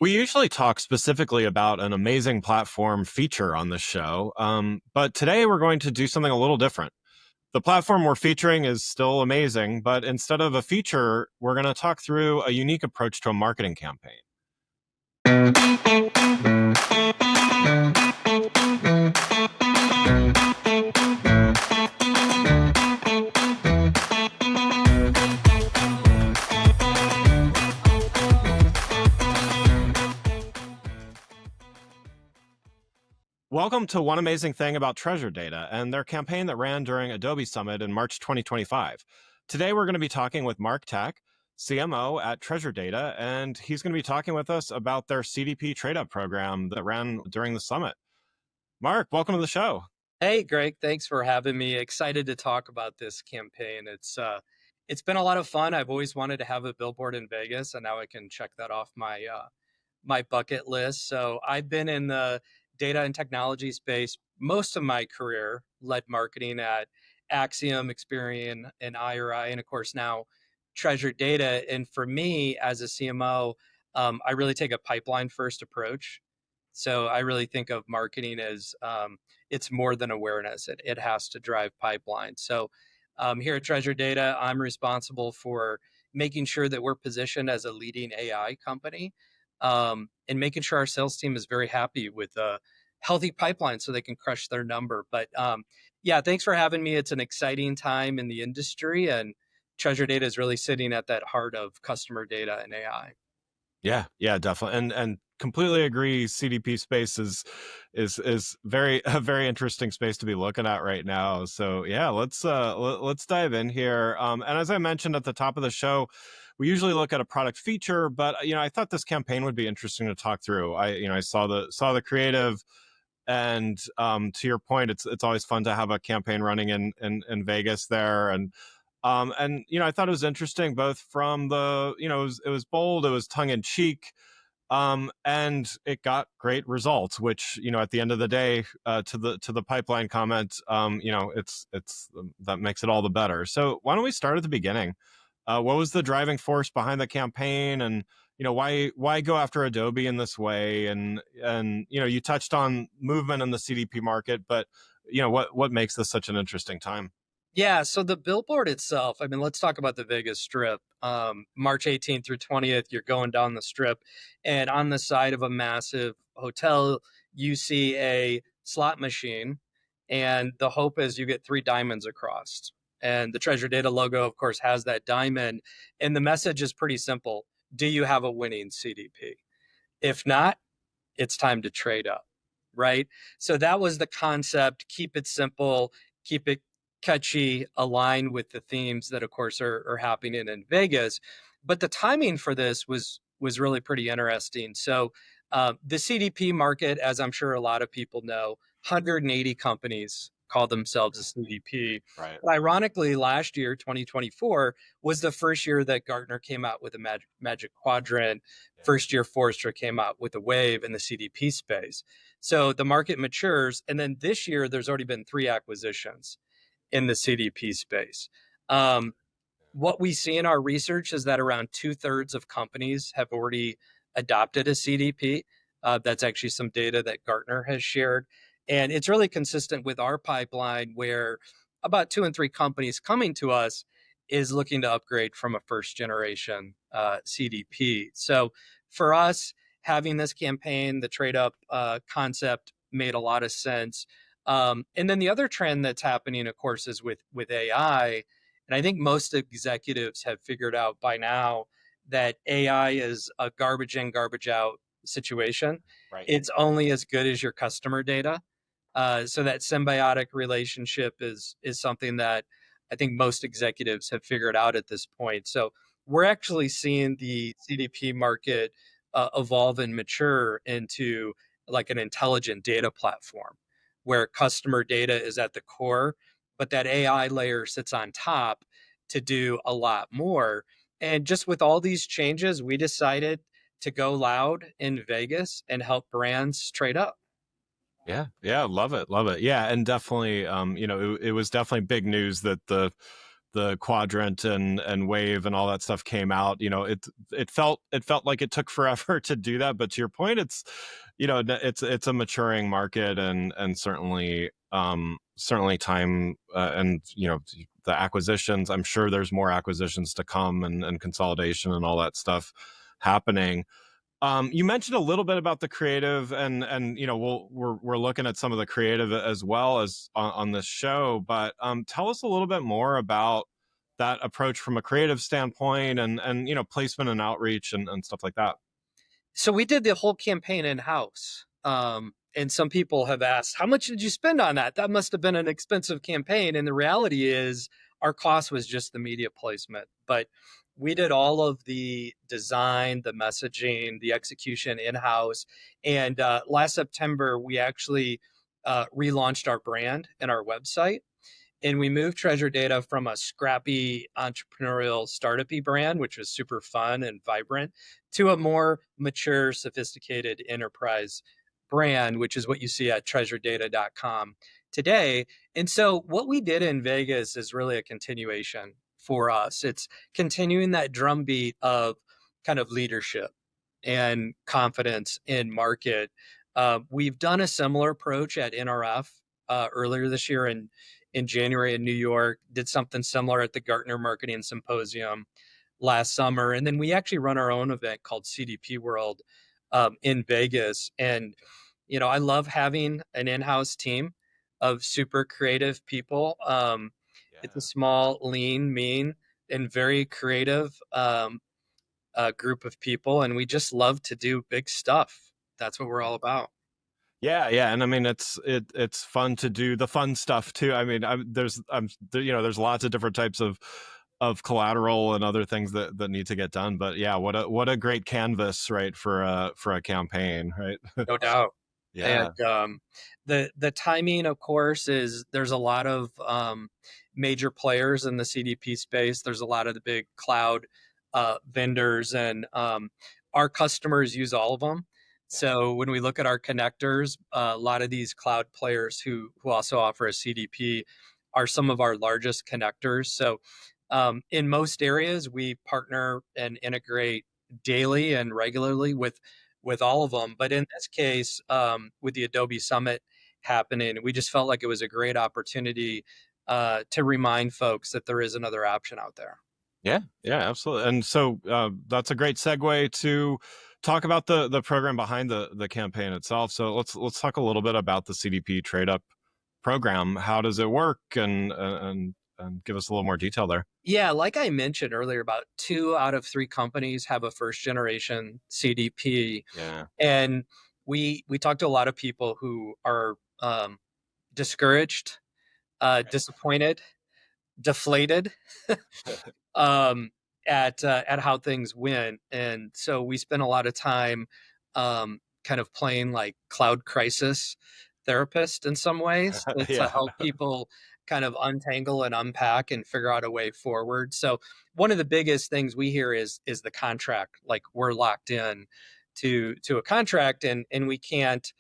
We usually talk specifically about an amazing platform feature on the show, but today we're going to do something a little different. The platform we're featuring is still amazing, but instead of a feature, we're going to talk through a unique approach to a marketing campaign. Welcome to One Amazing Thing About Treasure Data and their campaign that ran during Adobe Summit in March 2025. Today, we're going to be talking with Mark Tack, CMO at Treasure Data, and he's going to be talking with us about their CDP Trade-Up program that ran during the summit. Mark, welcome to the show. Hey, Greg, thanks for having me. Excited to talk about this campaign. It's been a lot of fun. I've always wanted to have a billboard in Vegas, and now I can check that off my bucket list. So I've been in the data and technology space most of my career, led marketing at Axiom, Experian, and IRI, and of course now Treasure Data. And for me as a CMO, I really take a pipeline first approach. So I really think of marketing as it's more than awareness. It has to drive pipeline. So here at Treasure Data, I'm responsible for making sure that we're positioned as a leading AI company and making sure our sales team is very happy with a healthy pipeline so they can crush their number. But yeah, thanks for having me. It's an exciting time in the industry, and Treasure Data is really sitting at that heart of customer data and AI. Yeah, definitely, and completely agree. CDP space is very a very interesting space to be looking at right now. So yeah, let's dive in here. And as I mentioned at the top of the show, we usually look at a product feature, but I thought this campaign would be interesting to talk through. I saw the creative. And to your point, it's always fun to have a campaign running in Vegas there, and I thought it was interesting both from the it was bold, it was tongue in cheek, and it got great results. Which at the end of the day, to the pipeline comment, it's that makes it all the better. So why don't we start at the beginning? What was the driving force behind the campaign, and why go after Adobe in this way? And you touched on movement in the CDP market, but what makes this such an interesting time? Yeah, so the billboard itself, I mean, let's talk about the Vegas Strip. March 18th through 20th, you're going down the strip, and on the side of a massive hotel, you see a slot machine, and the hope is you get three diamonds across. And the Treasure Data logo, of course, has that diamond. And the message is pretty simple. Do you have a winning CDP? If not, it's time to trade up, right? So that was the concept. Keep it simple, keep it catchy, align with the themes that, of course, are happening in Vegas. But the timing for this was really pretty interesting. So the CDP market, as I'm sure a lot of people know, 180 companies call themselves a CDP. Right. But ironically, last year, 2024, was the first year that Gartner came out with a Magic Quadrant. First year Forrester came out with a wave in the CDP space. So the market matures. And then this year, there's already been 3 acquisitions in the CDP space. What we see in our research is that around 2/3 of companies have already adopted a CDP. That's actually some data that Gartner has shared. And it's really consistent with our pipeline where about 2 and 3 companies coming to us is looking to upgrade from a first generation CDP. So for us, having this campaign, the trade up concept made a lot of sense. And then the other trend that's happening, of course, is with AI. And I think most executives have figured out by now that AI is a garbage in, garbage out situation. Right. It's only as good as your customer data. So that symbiotic relationship is something that I think most executives have figured out at this point. So we're actually seeing the CDP market evolve and mature into like an intelligent data platform where customer data is at the core, but that AI layer sits on top to do a lot more. And just with all these changes, we decided to go loud in Vegas and help brands trade up. Yeah, love it. Yeah, and definitely, it was definitely big news that the the quadrant and wave and all that stuff came out, it felt like it took forever to do that. But to your point, it's a maturing market, and certainly time, and the acquisitions. I'm sure there's more acquisitions to come, and consolidation and all that stuff happening. You mentioned a little bit about the creative, and we're looking at some of the creative as well as on this show. But tell us a little bit more about that approach from a creative standpoint, and placement and outreach and stuff like that. So we did the whole campaign in house. And some people have asked, how much did you spend on that? That must have been an expensive campaign. And the reality is, our cost was just the media placement. But we did all of the design, the messaging, the execution in house. And last September, we actually relaunched our brand and our website. And we moved Treasure Data from a scrappy entrepreneurial startup-y brand, which was super fun and vibrant, to a more mature, sophisticated enterprise brand, which is what you see at treasuredata.com today. And so what we did in Vegas is really a continuation for us. It's continuing that drumbeat of kind of leadership and confidence in market. We've done a similar approach at NRF earlier this year in January in New York, did something similar at the Gartner Marketing Symposium last summer. And then we actually run our own event called CDP World in Vegas. And, I love having an in-house team of super creative people. It's a Yeah. small, lean, mean, and very creative group of people. And we just love to do big stuff. That's what we're all about. Yeah, yeah, and I mean it's fun to do the fun stuff too. I mean, there's lots of different types of collateral and other things that need to get done. But yeah, what a great canvas, right, for a campaign, right? No doubt. Yeah, And the timing, of course, is there's a lot of major players in the CDP space. There's a lot of the big cloud vendors, and our customers use all of them. yeah, So when we look at our connectors, a lot of these cloud players who also offer a CDP are some of our largest connectors. So in most areas, we partner and integrate daily and regularly with all of them. But in this case, with the Adobe Summit happening, we just felt like it was a great opportunity to remind folks that there is another option out there. yeah, yeah, absolutely. And so that's a great segue to talk about the program behind the campaign itself. So let's talk a little bit about the CDP Trade-Up program. How does it work, and give us a little more detail there. Yeah, like I mentioned earlier, about 2 out of 3 companies have a first generation CDP, Yeah. and we talked to a lot of people who are discouraged, disappointed, deflated um, at how things went, and so we spent a lot of time kind of playing like cloud crisis therapist in some ways to Yeah. help people kind of untangle and unpack and figure out a way forward. So one of the biggest things we hear is the contract. Like, we're locked in to a contract, and we can't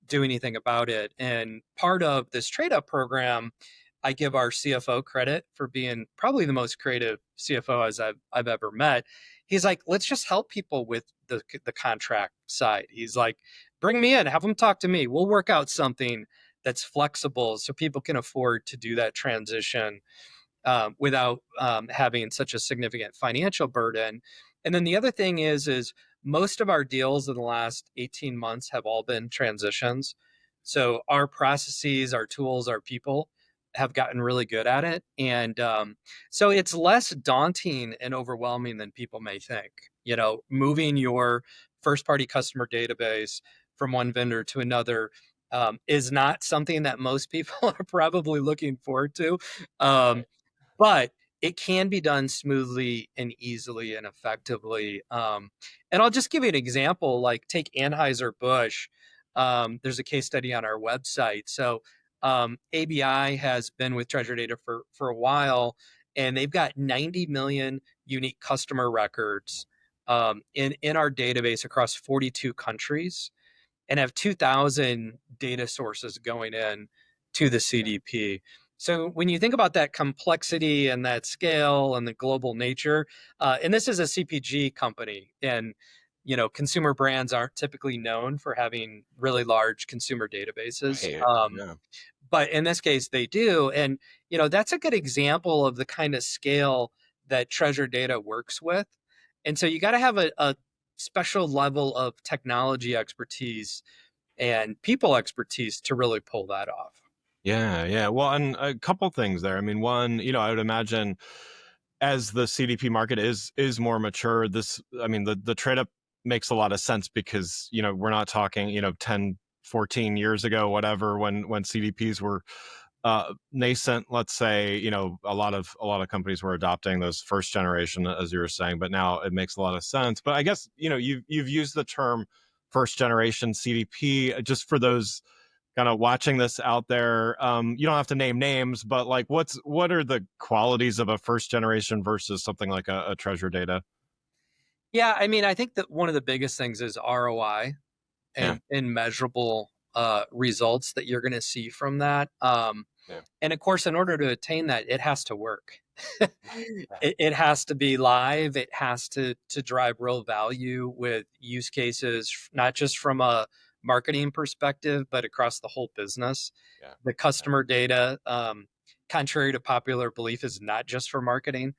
do anything about it. And part of this trade up program, I give our CFO credit for being probably the most creative CFO as I've ever met. He's like, let's just help people with the contract side. He's like, bring me in, have them talk to me. We'll work out something that's flexible so people can afford to do that transition without having such a significant financial burden. And then the other thing is most of our deals in the last 18 months have all been transitions. So our processes, our tools, our people have gotten really good at it. And so it's less daunting and overwhelming than people may think. Moving your first party customer database from one vendor to another is not something that most people are probably looking forward to. Um, Right. but it can be done smoothly and easily and effectively. And I'll just give you an example. Like, take Anheuser-Busch. There's a case study on our website. So ABI has been with Treasure Data for a while, and they've got 90 million unique customer records in our database across 42 countries, and have 2,000 data sources going in to the CDP. So when you think about that complexity and that scale and the global nature, and this is a CPG company, and consumer brands aren't typically known for having really large consumer databases. Right. Yeah. But in this case, they do, and that's a good example of the kind of scale that Treasure Data works with. And so you got to have a special level of technology expertise and people expertise to really pull that off. Yeah, yeah. Well, and a couple things there. I mean, one, I would imagine as the CDP market is more mature, I mean, the trade up makes a lot of sense because, we're not talking, 10, 14 years ago, whatever, when CDPs were nascent, let's say, a lot of companies were adopting those first generation, as you were saying, but now it makes a lot of sense. But I guess, you've used the term first generation CDP just for those kind of watching this out there. You don't have to name names, but like, what are the qualities of a first generation versus something like a Treasure Data? Yeah, I mean, I think that one of the biggest things is ROI Yeah, and measurable results that you're going to see from that. yeah, And of course, in order to attain that, it has to work. yeah, It has to be live. It has to drive real value with use cases, not just from a marketing perspective, but across the whole business. yeah. The customer data, contrary to popular belief, is not just for marketing.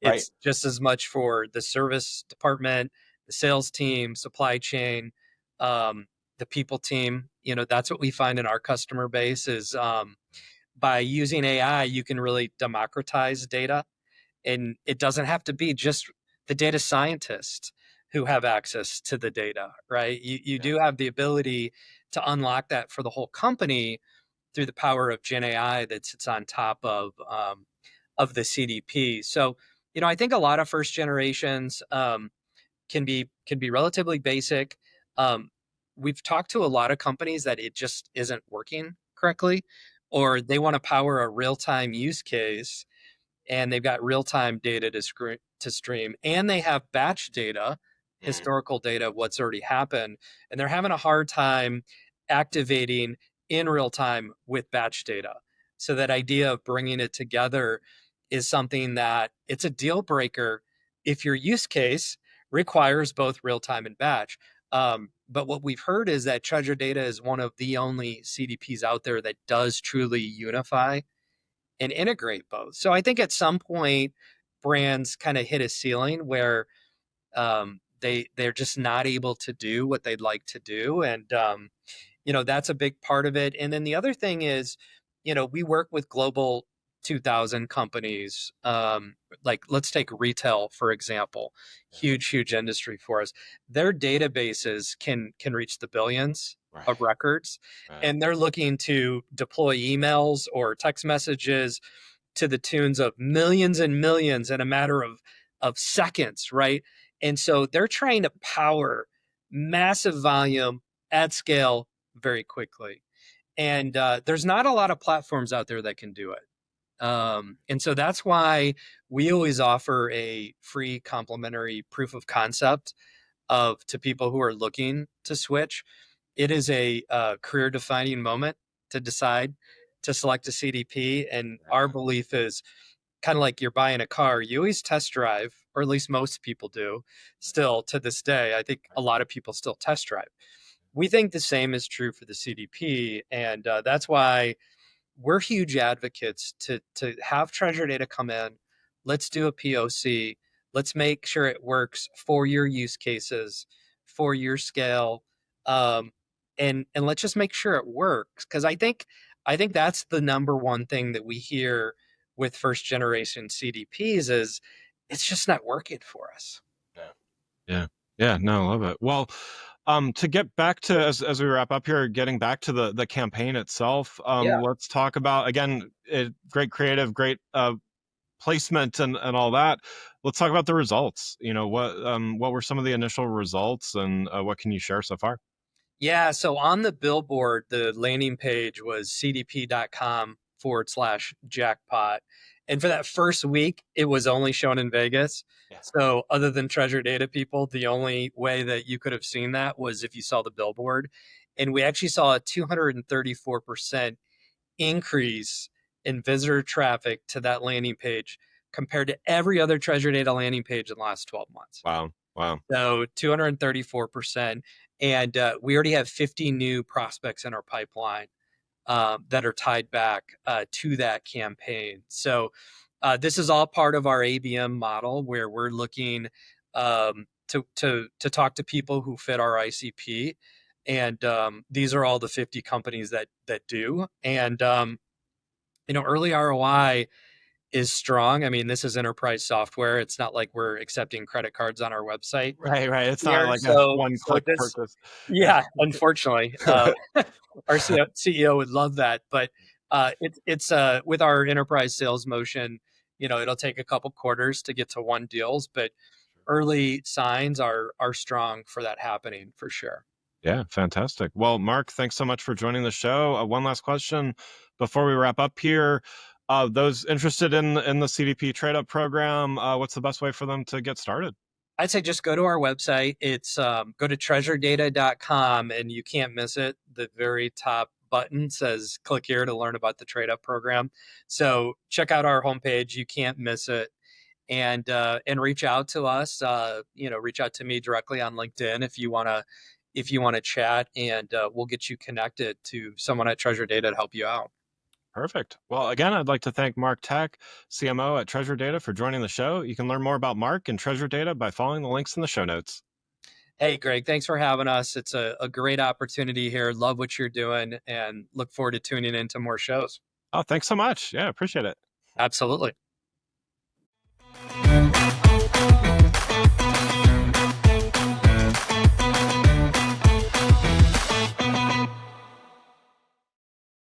Right. It's just as much for the service department, the sales team, supply chain, um, the people team. That's what we find in our customer base is by using AI, you can really democratize data, and it doesn't have to be just the data scientists who have access to the data, right? You Yeah, do have the ability to unlock that for the whole company through the power of Gen AI that sits on top of the CDP. So, I think a lot of first generations can be relatively basic. Um, we've talked to a lot of companies that it just isn't working correctly, or they want to power a real time use case and they've got real time data to stream, and they have batch data, mm, historical data of what's already happened, and they're having a hard time activating in real time with batch data. So that idea of bringing it together is something that it's a deal breaker if your use case requires both real time and batch. But what we've heard is that Treasure Data is one of the only CDPs out there that does truly unify and integrate both. So I think at some point, brands kind of hit a ceiling where they're just not able to do what they'd like to do, and that's a big part of it. And then the other thing is, we work with global 2000 companies. Like let's take retail for example, yeah. huge industry for us. Their databases can reach the billions Right, of records, right. and they're looking to deploy emails or text messages to the tunes of millions and millions in a matter of seconds, right? And so they're trying to power massive volume at scale very quickly. And there's not a lot of platforms out there that can do it. And so that's why we always offer a free complimentary proof of concept of to people who are looking to switch. It is a career defining moment to decide to select a CDP. And our Yeah, belief is kind of like you're buying a car, you always test drive, or at least most people do still to this day. I think a lot of people still test drive. We think the same is true for the CDP. And that's why we're huge advocates to have Treasure Data come in. Let's do a POC. Let's make sure it works for your use cases, for your scale, um, and let's just make sure it works. Because I think that's the number one thing that we hear with first generation CDPs is it's just not working for us. yeah, yeah, yeah. No, I love it. Well, to get back to as we wrap up here, getting back to the campaign itself, Yeah. let's talk about again, great creative, great placement and all that. Let's talk about the results. What were some of the initial results, and what can you share so far? Yeah. So on the billboard, the landing page was cdp.com/jackpot. And for that first week, it was only shown in Vegas. Yeah. So, other than Treasure Data people, the only way that you could have seen that was if you saw the billboard. And we actually saw a 234% increase in visitor traffic to that landing page compared to every other Treasure Data landing page in the last 12 months. Wow. Wow. So 234%. And we already have 50 new prospects in our pipeline that are tied back to that campaign. So this is all part of our ABM model where we're looking to talk to people who fit our ICP. And these are all the 50 companies that do. And early ROI is strong. I mean, this is enterprise software. It's not like we're accepting credit cards on our website Right. Right. It's not here. like a So one-click this, purchase. yeah, unfortunately, our CEO would love that, but it's with our enterprise sales motion, it'll take a couple quarters to get to one deals, but early signs are strong for that happening for sure. Yeah, fantastic. Well, Mark, thanks so much for joining the show. One last question before we wrap up here. Those interested in the CDP Trade-Up program, what's the best way for them to get started? I'd say just go to our website. It's go to treasuredata.com and you can't miss it. The very top button says click here to learn about the trade up program. So check out our homepage. You can't miss it. And reach out to us. Reach out to me directly on LinkedIn if you want to chat, and we'll get you connected to someone at Treasure Data to help you out. Perfect. Well, again, I'd like to thank Mark Tack, CMO at Treasure Data, for joining the show. You can learn more about Mark and Treasure Data by following the links in the show notes. Hey, Greg, thanks for having us. It's a great opportunity here. Love what you're doing and look forward to tuning into more shows. Oh, thanks so much. Yeah, appreciate it. Absolutely.